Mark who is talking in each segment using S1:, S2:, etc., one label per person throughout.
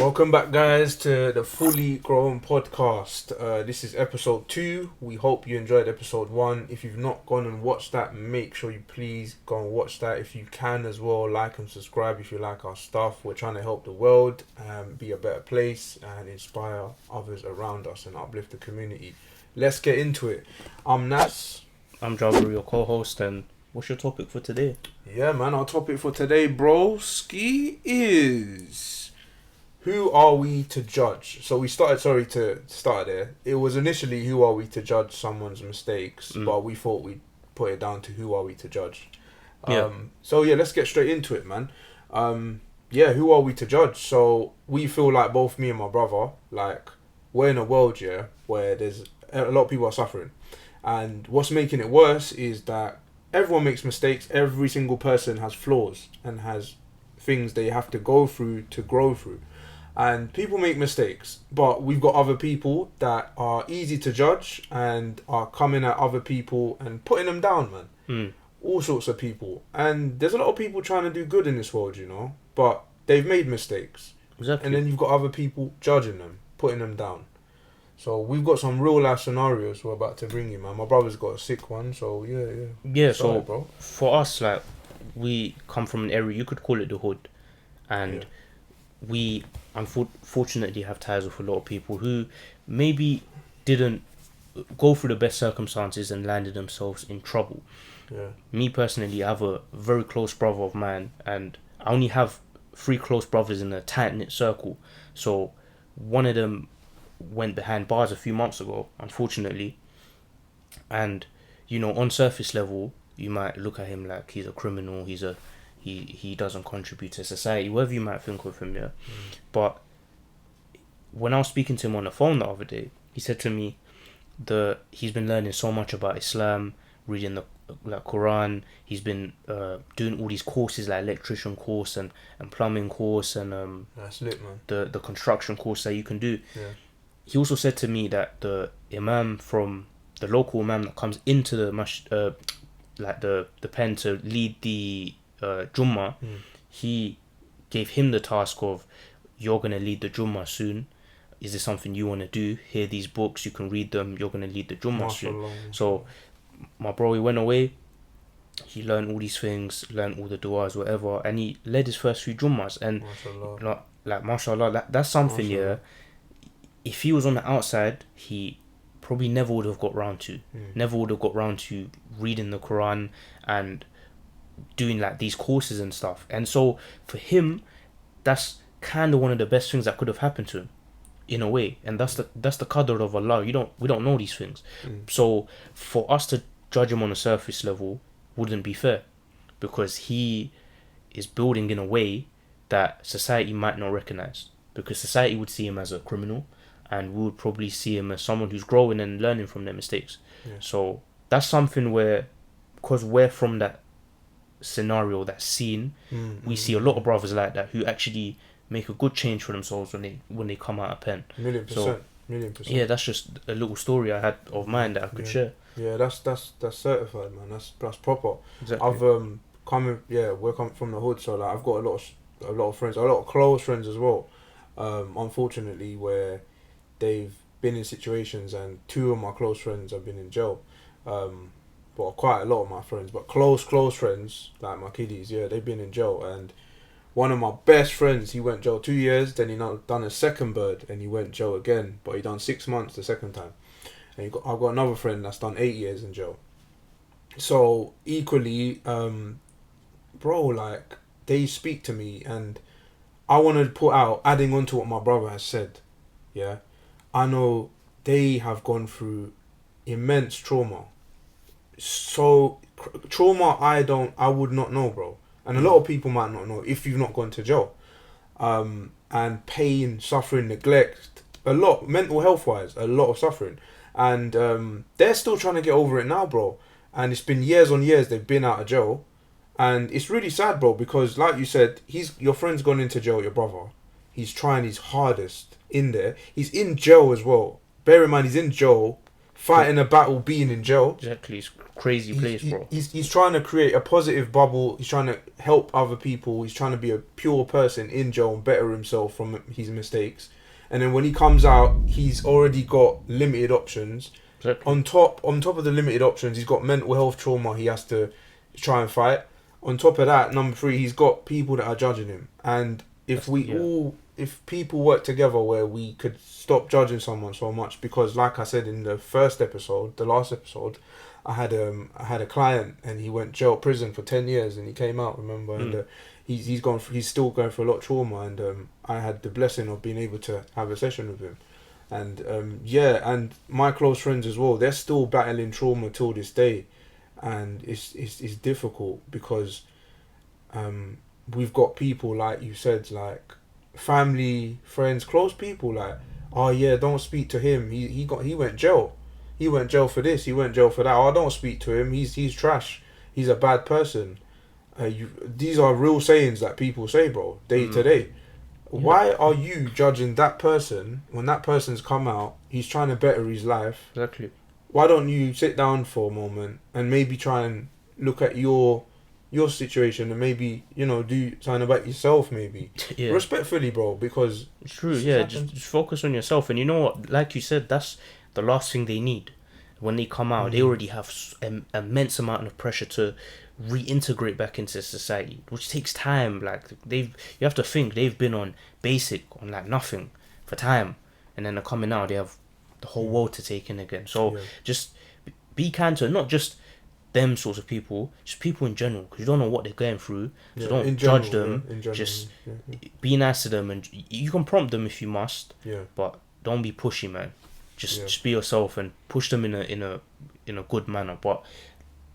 S1: Welcome back, guys, to the Fully Grown Podcast. This is episode 2. We hope you enjoyed episode 1. If you've not gone and watched that, make sure you please go and watch that. If you can as well, like and subscribe if you like our stuff. We're trying to help the world be a better place and inspire others around us and uplift the community. Let's get into it. I'm Nas.
S2: I'm Jabber, your co-host, and what's your topic for today?
S1: Yeah, man, our topic for today, broski, is... who are we to judge? So we started, to start there. It was initially who are we to judge someone's mistakes, but we thought we'd put it down to who are we to judge. So let's get straight into it, man. Who are we to judge? So we feel like both me and my brother, like we're in a world, where there's a lot of people are suffering. And what's making it worse is that everyone makes mistakes. Every single person has flaws and has things they have to go through to grow through. And people make mistakes, but we've got other people that are easy to judge and are coming at other people and putting them down, man. All sorts of people. And there's a lot of people trying to do good in this world, but they've made mistakes.
S2: Exactly.
S1: And then you've got other people judging them, putting them down. So we've got some real life scenarios we're about to bring you, man. My brother's got a sick one, so yeah.
S2: Yeah,
S1: Sorry,
S2: so
S1: bro.
S2: For us, like, we come from an area, you could call it the hood. And we unfortunately have ties with a lot of people who maybe didn't go through the best circumstances and landed themselves in trouble.
S1: Yeah.
S2: Me personally, I have a very close brother of mine, and I only have 3 close brothers in a tight-knit circle. So one of them went behind bars a few months ago, unfortunately. And, on surface level, you might look at him like he's a criminal, he doesn't contribute to society, whatever you might think of him, But when I was speaking to him on the phone the other day, he said to me he's been learning so much about Islam, reading the Quran. He's been doing all these courses like electrician course and plumbing course and
S1: that's lit, man.
S2: the construction course that you can do.
S1: Yeah.
S2: He also said to me that the local imam that comes into the the pen to lead the Jummah, he gave him the task of, you're going to lead the Jummah soon. Is this something you want to do? Here, these books, you can read them. You're going to lead the Jummah soon. So my bro, he went away. He learned all these things, learned all the du'as, whatever, and he led his first few Jummahs. And mashallah, that's something, mashallah. If he was on the outside, he probably never would have got round to. Never would have got round to reading the Quran and doing like these courses and stuff. And so for him, that's kind of one of the best things that could have happened to him, in a way. And that's the qadr of Allah. We don't know these things. So for us to judge him on a surface level wouldn't be fair, because he is building in a way that society might not recognize, because society would see him as a criminal, and we would probably see him as someone who's growing and learning from their mistakes. So that's something where, because we're from that scenario, that scene, we see a lot of brothers like that who actually make a good change for themselves when they come out of pen.
S1: Million percent.
S2: Yeah, that's just a little story I had of mine that I could share.
S1: Yeah, that's certified, man. That's proper.
S2: Exactly.
S1: I've we're coming from the hood, so like I've got a lot of friends, a lot of close friends as well. Unfortunately, where they've been in situations, and 2 of my close friends have been in jail. Well, quite a lot of my friends, but close friends, like my kiddies, they've been in jail. And one of my best friends, he went jail 2 years, then he done a second bird, and he went jail again, but he done 6 months the second time. And I've got another friend that's done 8 years in jail. So equally, bro, like, they speak to me, and I want to put out, adding on to what my brother has said, I know they have gone through immense trauma. So trauma I would not know, bro, and a lot of people might not know if you've not gone to jail. And pain, suffering, neglect, a lot, mental health wise, a lot of suffering, and they're still trying to get over it now, bro. And it's been years on years they've been out of jail, and it's really sad, bro, because like you said, your friend's gone into jail, your brother. He's trying his hardest in there. He's in jail as well. Bear in mind, he's in jail fighting a battle being in jail.
S2: Exactly, it's a crazy place, bro.
S1: He's trying to create a positive bubble. He's trying to help other people. He's trying to be a pure person in jail and better himself from his mistakes. And then when he comes out, he's already got limited options.
S2: Exactly.
S1: On top of the limited options, he's got mental health trauma he has to try and fight. On top of that, number 3, he's got people that are judging him. And if if people work together where we could stop judging someone so much, because like I said in the last episode, I had a client and he went prison for 10 years and he came out, remember, and he's still going through a lot of trauma, and I had the blessing of being able to have a session with him, and and my close friends as well, they're still battling trauma till this day, and it's difficult because we've got people, like you said, like family, friends, close people, like, oh yeah, don't speak to him, he went jail. He went jail for this, he went jail for that. Oh, don't speak to him, he's trash, he's a bad person. These are real sayings that people say, bro, day to day. Why are you judging that person when that person's come out, he's trying to better his life?
S2: Exactly.
S1: Why don't you sit down for a moment and maybe try and look at your situation and maybe, do something about yourself, maybe.
S2: Yeah.
S1: Respectfully, bro, because
S2: it's true, just focus on yourself. And you know what, like you said, that's the last thing they need. When they come out, they already have an immense amount of pressure to reintegrate back into society, which takes time. Like, you have to think, they've been on like nothing for time, and then they're coming out, they have the whole world to take in again. So just be kind to not just them sorts of people, just people in general, because you don't know what they're going through. So don't judge them. Just be nice to them, and you can prompt them if you must. But don't be pushy, man. Just be yourself and push them in a good manner. But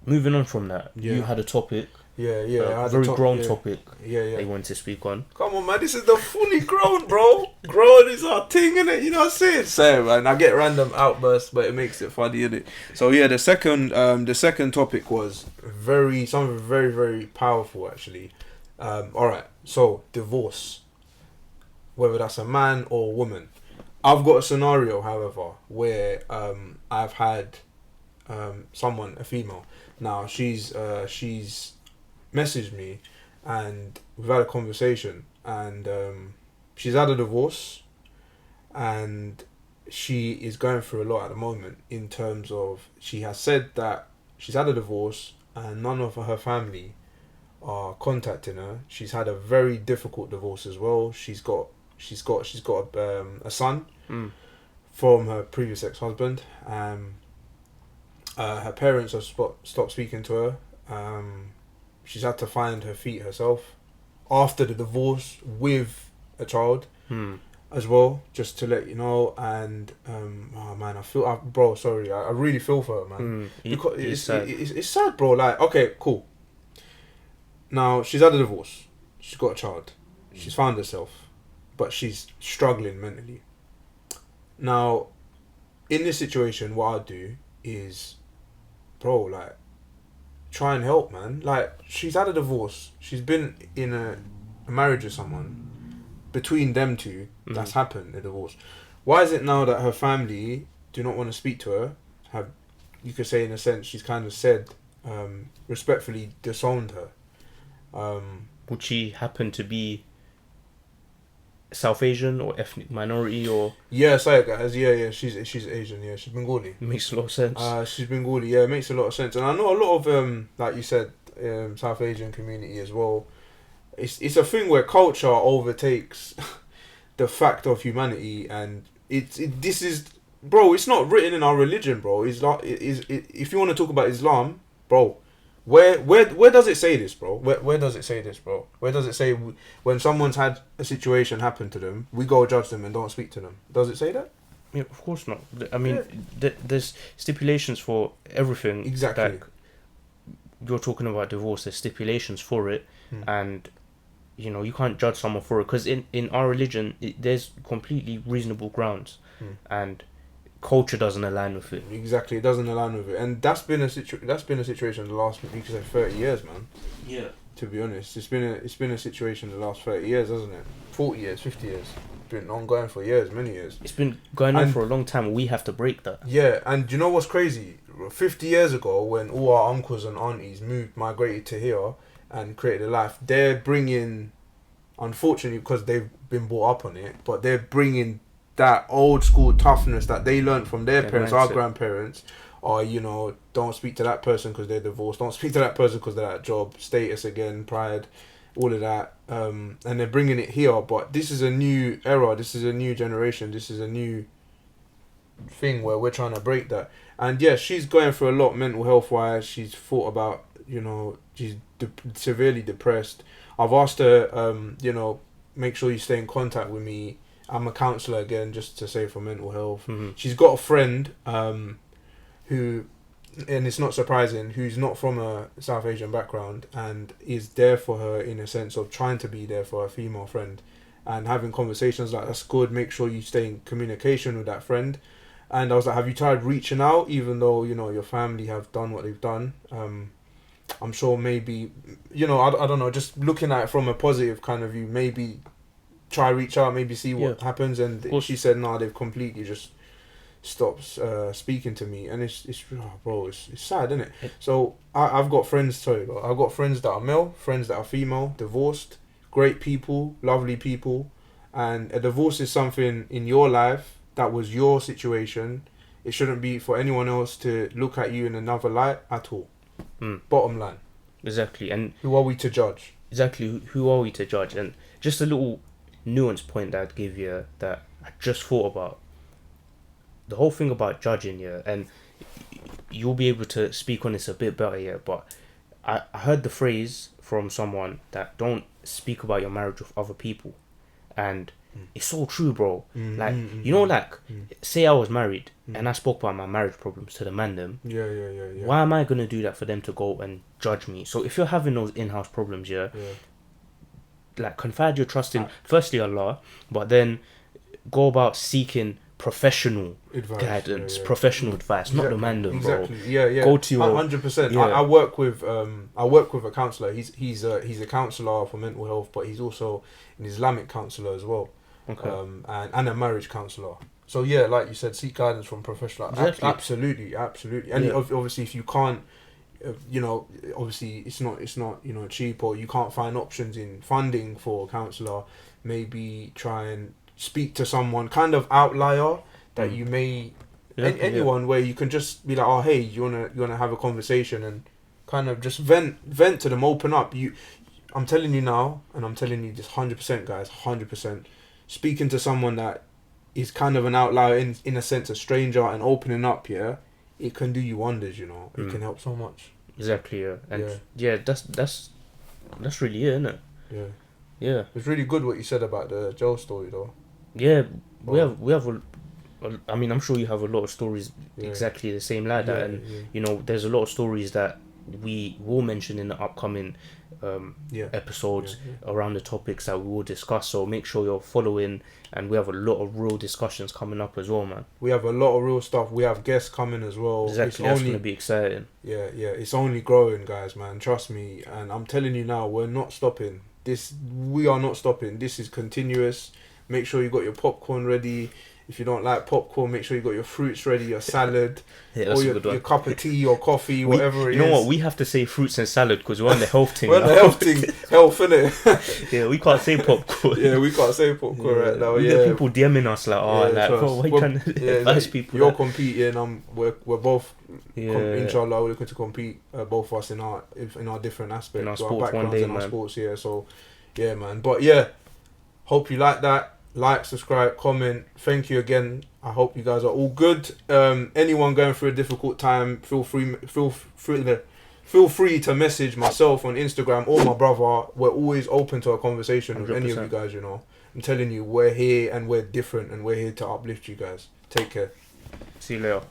S2: moving on from that, you had a topic. A very grown topic. They wanted to speak on.
S1: Come on, man, this is the fully grown, bro. Grown is our thing, innit? You know what I'm saying? Same, man. I get random outbursts, but it makes it funny, innit? So the second topic was something very, very powerful, actually. Alright, so divorce. Whether that's a man or a woman. I've got a scenario, however, where I've had someone, a female. Now she's messaged me, and we've had a conversation, and she's had a divorce, and she is going through a lot at the moment, in terms of, she has said that she's had a divorce and none of her family are contacting her. She's had a very difficult divorce as well. She's got a son from her previous ex-husband. Her parents have stopped speaking to her. She's had to find her feet herself after the divorce with a child as well, just to let you know. And oh man, bro, sorry, I really feel for her, man. Because it's sad, bro. Like, okay, cool. Now she's had a divorce, she's got a child, she's found herself, but she's struggling mentally. Now, in this situation, what I do is, bro, like, try and help, man. Like, she's had a divorce. She's been in a marriage with someone. Between them two, that's happened, a divorce. Why is it now that her family do not want to speak to her? You could say, in a sense, she's kind of said, respectfully disowned her.
S2: Would she happen to be South Asian or ethnic minority or?
S1: Yeah, sorry guys. Yeah. She's Asian. Yeah, she's Bengali.
S2: Makes a lot of sense.
S1: She's Bengali. Yeah, it makes a lot of sense. And I know a lot of like you said, South Asian community as well. It's a thing where culture overtakes the fact of humanity, and this is, bro. It's not written in our religion, bro. If you want to talk about Islam, bro. Where does it say this, bro? Where does it say this, bro? Where does it say when someone's had a situation happen to them, we go judge them and don't speak to them? Does it say that?
S2: Yeah, of course not. I mean, there's stipulations for everything.
S1: Exactly.
S2: Like, you're talking about divorce, there's stipulations for it, and you can't judge someone for it, because in our religion there's completely reasonable grounds, and culture doesn't align with it.
S1: Exactly, it doesn't align with it, and that's been a situation the last, you could say, 30 years, man.
S2: Yeah.
S1: To be honest, it's been a situation the last 30 years, hasn't it? 40 years, 50 years. been ongoing for years, many years.
S2: It's been going on for a long time. We have to break that.
S1: Yeah, and you know what's crazy? 50 years ago, when all our uncles and aunties migrated to here and created a life, they're bringing, unfortunately, because they've been brought up on it, but they're bringing that old school toughness that they learned from their parents, our grandparents, or, you know, don't speak to that person because they're divorced, don't speak to that person because they're at job, status again, pride, all of that, and they're bringing it here. But this is a new era, this is a new generation, this is a new thing where we're trying to break that. And yeah, she's going through a lot mental health wise. She's thought about, you know, she's severely depressed. I've asked her, you know, make sure you stay in contact with me. I'm a counsellor again, just to say, for mental health.
S2: Mm-hmm.
S1: She's got a friend who, and it's not surprising, who's not from a South Asian background and is there for her in a sense of trying to be there for a female friend and having conversations like, that's good, make sure you stay in communication with that friend. And I was like, have you tried reaching out, even though, you know, your family have done what they've done? I'm sure maybe, you know, I don't know, just looking at it from a positive kind of view, maybe try reach out, maybe see what happens. And she said, no, they've completely just stopped speaking to me. And it's sad, isn't it? So I've got friends, I've got friends that are male, friends that are female, divorced, great people, lovely people. And a divorce is something in your life that was your situation. It shouldn't be for anyone else to look at you in another light at all. Bottom line.
S2: Exactly. And
S1: who are we to judge?
S2: Exactly. Who are we to judge? And just a little nuance point that I'd give you that I just thought about. The whole thing about judging, and you'll be able to speak on this a bit better, but I heard the phrase from someone that don't speak about your marriage with other people. And it's so true, bro. Like, you know, like, say I was married and I spoke about my marriage problems to the man them.
S1: Yeah.
S2: Why am I going to do that for them to go and judge me? So if you're having those in-house problems, like, confide your trust in, firstly, Allah, but then go about seeking professional guidance, professional advice, not the man them, bro.
S1: Exactly. Yeah.
S2: Go to your
S1: 100%. I work with a counsellor. He's a counsellor for mental health, but he's also an Islamic counsellor as well.
S2: Okay.
S1: And a marriage counsellor. So yeah, like you said, seek guidance from professional. Exactly. Absolutely. And obviously, if you can't, you know, obviously it's not you know, cheap, or you can't find options in funding for a counsellor, maybe try and speak to someone kind of outlier that you may anyone where you can just be like, oh hey, you wanna have a conversation and kind of just vent to them, open up. I'm telling you now, and I'm telling you this 100%, guys, 100%. Speaking to someone that is kind of an outlier in a sense, a stranger, and opening up, it can do you wonders, you know. It can help so much.
S2: Exactly, And that's really it, isn't it? Yeah.
S1: It's really good what you said about the Joe story, though.
S2: Yeah, we have I mean, I'm sure you have a lot of stories exactly the same like that, and you know, there's a lot of stories that we will mention in the upcoming episodes around the topics that we will discuss. So make sure you're following, and we have a lot of real discussions coming up as well, man. We have a lot of real stuff. We have guests coming as well. Exactly, that's going to be exciting. Yeah, it's only growing, guys, man. Trust me, and I'm telling you now, we're not stopping. We are not stopping. This is continuous. Make sure you got your popcorn ready. If you don't like popcorn, make sure you got your fruits ready, your salad, or your cup of tea or coffee, whatever it is. You know what? We have to say fruits and salad because we're on the health thing. We're on the health thing. Health, innit? Yeah, we can't say popcorn. We can't say popcorn right now. We get people DMing us like, bro, why are you trying to advise people? You're competing. We're both, inshallah, we're looking to compete, both of us in our different aspects. In our sports one day, man. Our sports, so, yeah, man. But, hope you like that. Like, subscribe, comment. Thank you again. I hope you guys are all good. Anyone going through a difficult time, feel free to message myself on Instagram or my brother. We're always open to a conversation 100%. With any of you guys, you know. I'm telling you, we're here and we're different and we're here to uplift you guys. Take care. See you later.